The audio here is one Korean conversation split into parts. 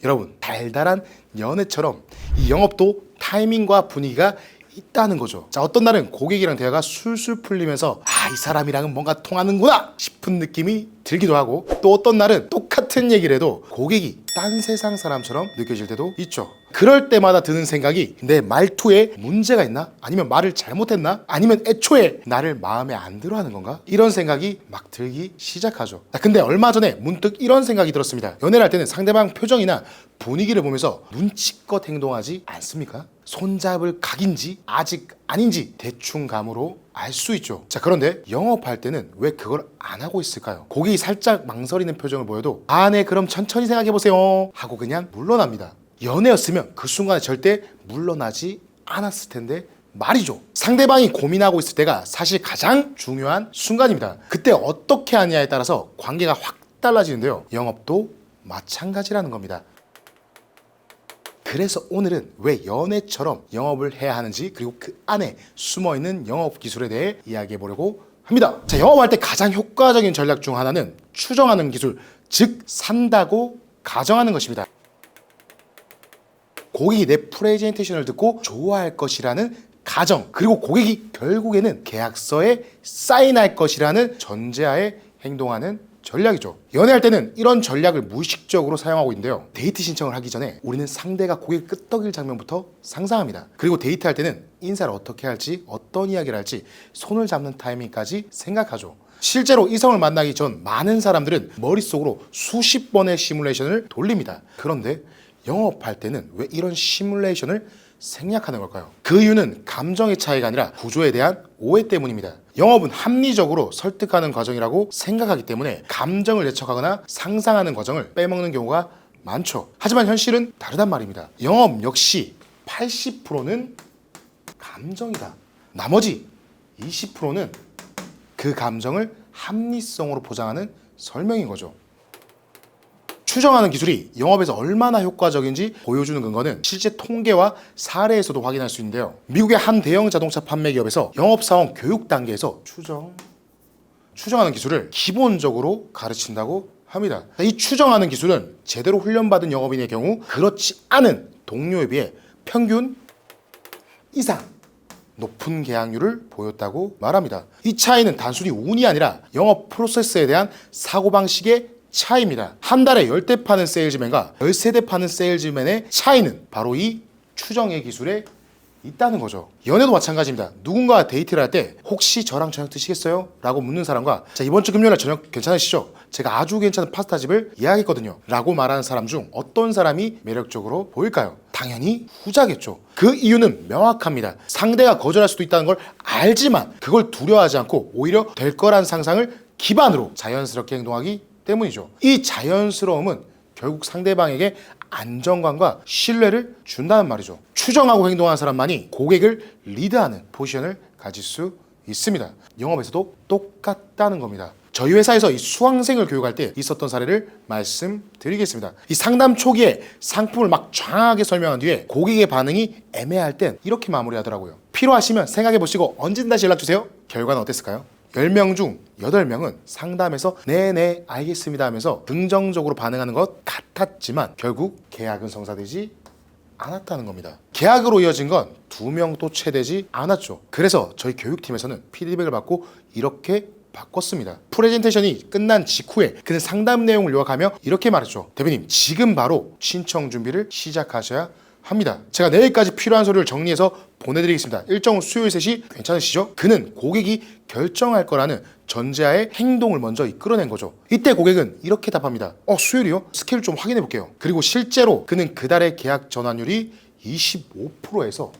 여러분, 달달한 연애처럼 이 영업도 타이밍과 분위기가 있다는 거죠. 자, 어떤 날은 고객이랑 대화가 술술 풀리면서 이 사람이랑은 뭔가 통하는구나 싶은 느낌이 들기도 하고, 또 어떤 날은 똑같은 얘기를 해도 고객이 딴 세상 사람처럼 느껴질 때도 있죠. 그럴 때마다 드는 생각이 내 말투에 문제가 있나? 아니면 말을 잘못했나? 아니면 애초에 나를 마음에 안 들어 하는 건가? 이런 생각이 막 들기 시작하죠. 자, 근데 얼마 전에 문득 이런 생각이 들었습니다. 연애를 할 때는 상대방 표정이나 분위기를 보면서 눈치껏 행동하지 않습니까? 손잡을 각인지 아직 아닌지 대충 감으로 알 수 있죠. 자, 그런데 영업할 때는 왜 그걸 안 하고 있을까요? 고객이 살짝 망설이는 표정을 보여도 네, 그럼 천천히 생각해보세요 하고 그냥 물러납니다. 연애였으면 그 순간에 절대 물러나지 않았을 텐데 말이죠. 상대방이 고민하고 있을 때가 사실 가장 중요한 순간입니다. 그때 어떻게 하냐에 따라서 관계가 확 달라지는데요. 영업도 마찬가지라는 겁니다. 그래서 오늘은 왜 연애처럼 영업을 해야 하는지, 그리고 그 안에 숨어있는 영업 기술에 대해 이야기해 보려고 합니다. 자, 영업할 때 가장 효과적인 전략 중 하나는 추정하는 기술, 즉 산다고 가정하는 것입니다. 고객이 내 프레젠테이션을 듣고 좋아할 것이라는 가정, 그리고 고객이 결국에는 계약서에 사인할 것이라는 전제하에 행동하는 전략이죠. 연애할 때는 이런 전략을 무의식적으로 사용하고 있는데요. 데이트 신청을 하기 전에 우리는 상대가 고개를 끄덕일 장면부터 상상합니다. 그리고 데이트할 때는 인사를 어떻게 할지, 어떤 이야기를 할지, 손을 잡는 타이밍까지 생각하죠. 실제로 이성을 만나기 전 많은 사람들은 머릿속으로 수십 번의 시뮬레이션을 돌립니다. 그런데 영업할 때는 왜 이런 시뮬레이션을 생략하는 걸까요? 그 이유는 감정의 차이가 아니라 구조에 대한 오해 때문입니다. 영업은 합리적으로 설득하는 과정이라고 생각하기 때문에 감정을 예측하거나 상상하는 과정을 빼먹는 경우가 많죠. 하지만 현실은 다르단 말입니다. 영업 역시 80%는 감정이다. 나머지 20%는 그 감정을 합리성으로 포장하는 설명인 거죠. 추정하는 기술이 영업에서 얼마나 효과적인지 보여주는 근거는 실제 통계와 사례에서도 확인할 수 있는데요. 미국의 한 대형 자동차 판매 기업에서 영업사원 교육 단계에서 추정하는 기술을 기본적으로 가르친다고 합니다. 이 추정하는 기술은 제대로 훈련받은 영업인의 경우 그렇지 않은 동료에 비해 평균 이상 높은 계약률을 보였다고 말합니다. 이 차이는 단순히 운이 아니라 영업 프로세스에 대한 사고방식의 차이입니다. 한 달에 10대 파는 세일즈맨과 13대 파는 세일즈맨의 차이는 바로 이 추정의 기술에 있다는 거죠. 연애도 마찬가지입니다. 누군가와 데이트를 할 때 혹시 저랑 저녁 드시겠어요? 라고 묻는 사람과 자, 이번 주 금요일날 저녁 괜찮으시죠? 제가 아주 괜찮은 파스타집을 예약했거든요 라고 말하는 사람 중 어떤 사람이 매력적으로 보일까요? 당연히 후자겠죠. 그 이유는 명확합니다. 상대가 거절할 수도 있다는 걸 알지만 그걸 두려워하지 않고 오히려 될 거란 상상을 기반으로 자연스럽게 행동하기 때문이죠. 이 자연스러움은 결국 상대방에게 안정감과 신뢰를 준다는 말이죠. 추정하고 행동하는 사람만이 고객을 리드하는 포지션을 가질 수 있습니다. 영업에서도 똑같다는 겁니다. 저희 회사에서 이 수강생을 교육할 때 있었던 사례를 말씀드리겠습니다. 이 상담 초기에 상품을 막 장하게 설명한 뒤에 고객의 반응이 애매할 땐 이렇게 마무리하더라고요. 필요하시면 생각해보시고 언제든 다시 연락주세요. 결과는 어땠을까요? 10명 중 8명은 상담에서 네네 알겠습니다 하면서 긍정적으로 반응하는 것 같았지만 결국 계약은 성사되지 않았다는 겁니다. 계약으로 이어진 건 2명도 채 되지 않았죠. 그래서 저희 교육팀에서는 피드백을 받고 이렇게 바꿨습니다. 프레젠테이션이 끝난 직후에 그는 상담 내용을 요약하며 이렇게 말했죠. 대표님, 지금 바로 신청 준비를 시작하셔야 합니다. 제가 내일까지 필요한 서류를 정리해서 보내드리겠습니다. 일정은 수요일 3시 괜찮으시죠? 그는 고객이 결정할 거라는 전제하에 행동을 먼저 이끌어낸 거죠. 이때 고객은 이렇게 답합니다. 수요일이요? 스케줄 좀 확인해 볼게요. 그리고 실제로 그는 그달의 계약 전환율이 25%에서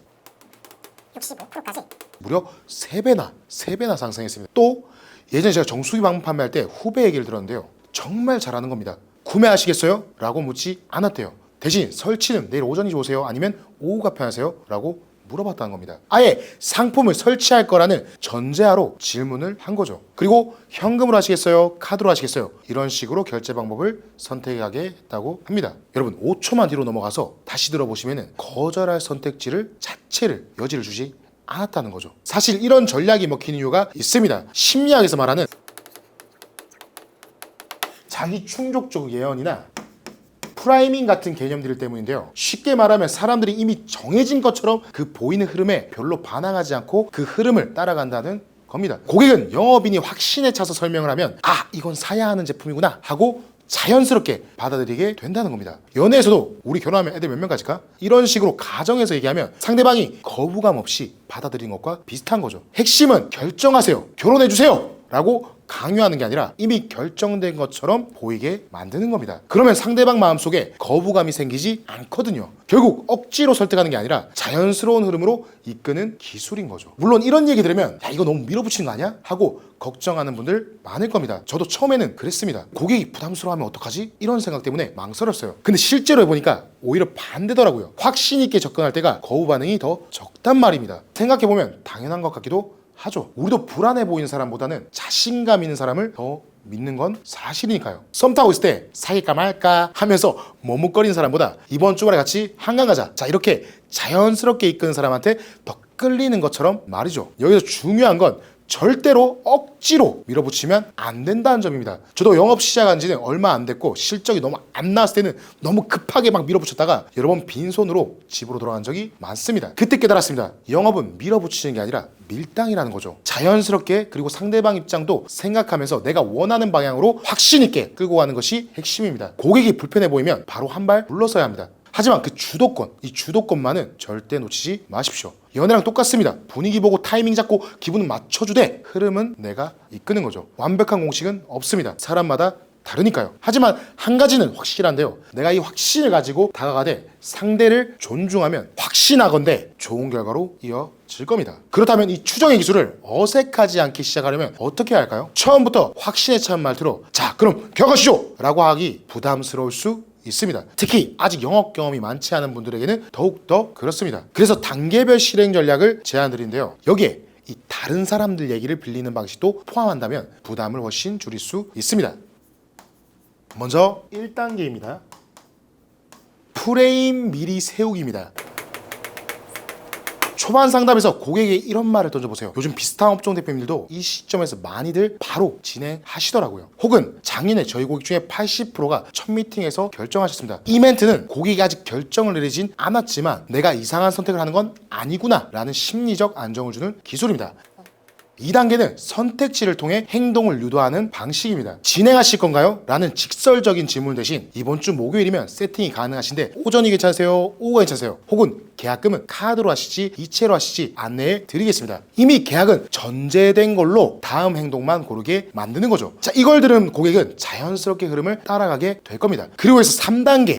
65%까지 무려 3배나 상승했습니다. 또 예전에 제가 정수기 방문 판매할 때 후배 얘기를 들었는데요. 정말 잘하는 겁니다. 구매하시겠어요? 라고 묻지 않았대요. 대신 설치는 내일 오전이 좋으세요? 아니면 오후가 편하세요? 라고 물어봤다는 겁니다. 아예 상품을 설치할 거라는 전제하로 질문을 한 거죠. 그리고 현금으로 하시겠어요? 카드로 하시겠어요? 이런 식으로 결제 방법을 선택하게 했다고 합니다. 여러분 5초만 뒤로 넘어가서 다시 들어보시면 거절할 선택지를 자체를 여지를 주지 않았다는 거죠. 사실 이런 전략이 먹히는 이유가 있습니다. 심리학에서 말하는 자기 충족적 예언이나 프라이밍 같은 개념들 때문인데요. 쉽게 말하면 사람들이 이미 정해진 것처럼 그 보이는 흐름에 별로 반항하지 않고 그 흐름을 따라간다는 겁니다. 고객은 영업인이 확신에 차서 설명을 하면 아, 이건 사야 하는 제품이구나 하고 자연스럽게 받아들이게 된다는 겁니다. 연애에서도 우리 결혼하면 애들 몇 명 가질까? 이런 식으로 가정에서 얘기하면 상대방이 거부감 없이 받아들이는 것과 비슷한 거죠. 핵심은 결정하세요. 결혼해주세요. 라고 강요하는 게 아니라 이미 결정된 것처럼 보이게 만드는 겁니다. 그러면 상대방 마음속에 거부감이 생기지 않거든요. 결국 억지로 설득하는 게 아니라 자연스러운 흐름으로 이끄는 기술인 거죠. 물론 이런 얘기 들으면 야, 이거 너무 밀어붙이는 거 아니야? 하고 걱정하는 분들 많을 겁니다. 저도 처음에는 그랬습니다. 고객이 부담스러워하면 어떡하지? 이런 생각 때문에 망설였어요. 근데 실제로 해보니까 오히려 반대더라고요. 확신 있게 접근할 때가 거부 반응이 더 적단 말입니다. 생각해보면 당연한 것 같기도 하죠. 우리도 불안해 보이는 사람보다는 자신감 있는 사람을 더 믿는 건 사실이니까요. 썸 타고 있을 때 사귈까 말까 하면서 머뭇거리는 사람보다 이번 주말에 같이 한강 가자, 자, 이렇게 자연스럽게 이끄는 사람한테 더 끌리는 것처럼 말이죠. 여기서 중요한 건 절대로 억지로 밀어붙이면 안 된다는 점입니다. 저도 영업 시작한 지는 얼마 안 됐고 실적이 너무 안 나왔을 때는 너무 급하게 막 밀어붙였다가 여러 번 빈손으로 집으로 돌아간 적이 많습니다. 그때 깨달았습니다. 영업은 밀어붙이는 게 아니라 밀당이라는 거죠. 자연스럽게 그리고 상대방 입장도 생각하면서 내가 원하는 방향으로 확신 있게 끌고 가는 것이 핵심입니다. 고객이 불편해 보이면 바로 한 발 물러서야 합니다. 하지만 그 주도권, 이 주도권만은 절대 놓치지 마십시오. 연애랑 똑같습니다. 분위기 보고 타이밍 잡고 기분 맞춰주되 흐름은 내가 이끄는 거죠. 완벽한 공식은 없습니다. 사람마다 다르니까요. 하지만 한 가지는 확실한데요. 내가 이 확신을 가지고 다가가되 상대를 존중하면 확신하건대 좋은 결과로 이어질 겁니다. 그렇다면 이 추정의 기술을 어색하지 않게 시작하려면 어떻게 해야 할까요? 처음부터 확신에 찬 말투로 자, 그럼 기억하시죠! 라고 하기 부담스러울 수 있습니다. 특히 아직 영업 경험이 많지 않은 분들에게는 더욱더 그렇습니다. 그래서 단계별 실행 전략을 제안드리는데요. 여기에 이 다른 사람들 얘기를 빌리는 방식도 포함한다면 부담을 훨씬 줄일 수 있습니다. 먼저 1단계입니다. 프레임 미리 세우기입니다. 초반 상담에서 고객에게 이런 말을 던져보세요. 요즘 비슷한 업종 대표님들도 이 시점에서 많이들 바로 진행하시더라고요. 혹은 작년에 저희 고객 중에 80%가 첫 미팅에서 결정하셨습니다. 이 멘트는 고객이 아직 결정을 내리진 않았지만 내가 이상한 선택을 하는 건 아니구나 라는 심리적 안정을 주는 기술입니다. 2단계는 선택지를 통해 행동을 유도하는 방식입니다. 진행하실 건가요? 라는 직설적인 질문 대신 이번 주 목요일이면 세팅이 가능하신데 오전이 괜찮으세요? 오후가 괜찮으세요? 혹은 계약금은 카드로 하시지 이체로 하시지 안내해 드리겠습니다. 이미 계약은 전제된 걸로 다음 행동만 고르게 만드는 거죠. 자, 이걸 들은 고객은 자연스럽게 흐름을 따라가게 될 겁니다. 그리고 해서 3단계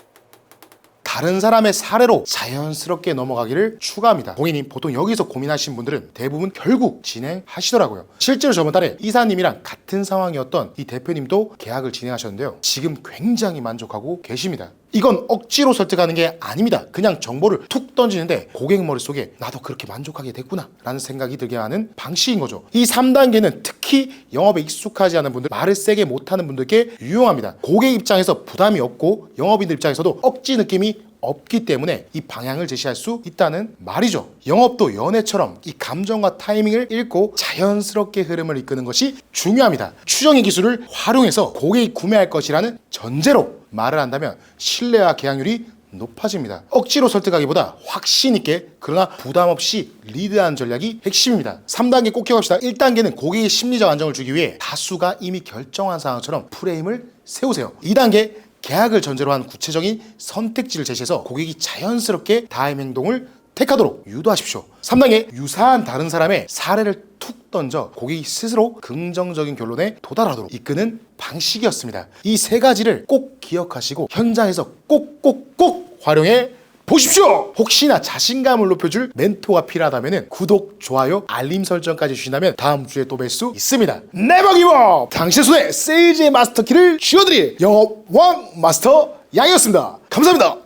다른 사람의 사례로 자연스럽게 넘어가기를 추가합니다. 고객님 보통 여기서 고민하신 분들은 대부분 결국 진행하시더라고요. 실제로 저번 달에 이사님이랑 같은 상황이었던 이 대표님도 계약을 진행하셨는데요. 지금 굉장히 만족하고 계십니다. 이건 억지로 설득하는 게 아닙니다. 그냥 정보를 툭 던지는데 고객 머릿속에 나도 그렇게 만족하게 됐구나 라는 생각이 들게 하는 방식인 거죠. 이 3단계는 특히 영업에 익숙하지 않은 분들, 말을 세게 못하는 분들께 유용합니다. 고객 입장에서 부담이 없고 영업인들 입장에서도 억지 느낌이 없기 때문에 이 방향을 제시할 수 있다는 말이죠. 영업도 연애처럼 이 감정과 타이밍을 읽고 자연스럽게 흐름을 이끄는 것이 중요합니다. 추정의 기술을 활용해서 고객이 구매할 것이라는 전제로 말을 한다면 신뢰와 계약률이 높아집니다. 억지로 설득하기보다 확신 있게 그러나 부담 없이 리드하는 전략이 핵심입니다. 3단계 꼭 기억합시다. 1단계는 고객의 심리적 안정을 주기 위해 다수가 이미 결정한 상황처럼 프레임을 세우세요. 2단계 계약을 전제로 한 구체적인 선택지를 제시해서 고객이 자연스럽게 다음 행동을 택하도록 유도하십시오. 3단계 유사한 다른 사람의 사례를 툭 던져 고객이 스스로 긍정적인 결론에 도달하도록 이끄는 방식이었습니다. 이 세 가지를 꼭 기억하시고 현장에서 꼭꼭꼭 활용해 보십시오! 혹시나 자신감을 높여줄 멘토가 필요하다면 구독, 좋아요, 알림 설정까지 주신다면 다음 주에 또 뵐 수 있습니다. Never give up! 당신의 손에 세일즈의 마스터키를 쥐어드릴 영업왕 마스터 양이었습니다. 감사합니다.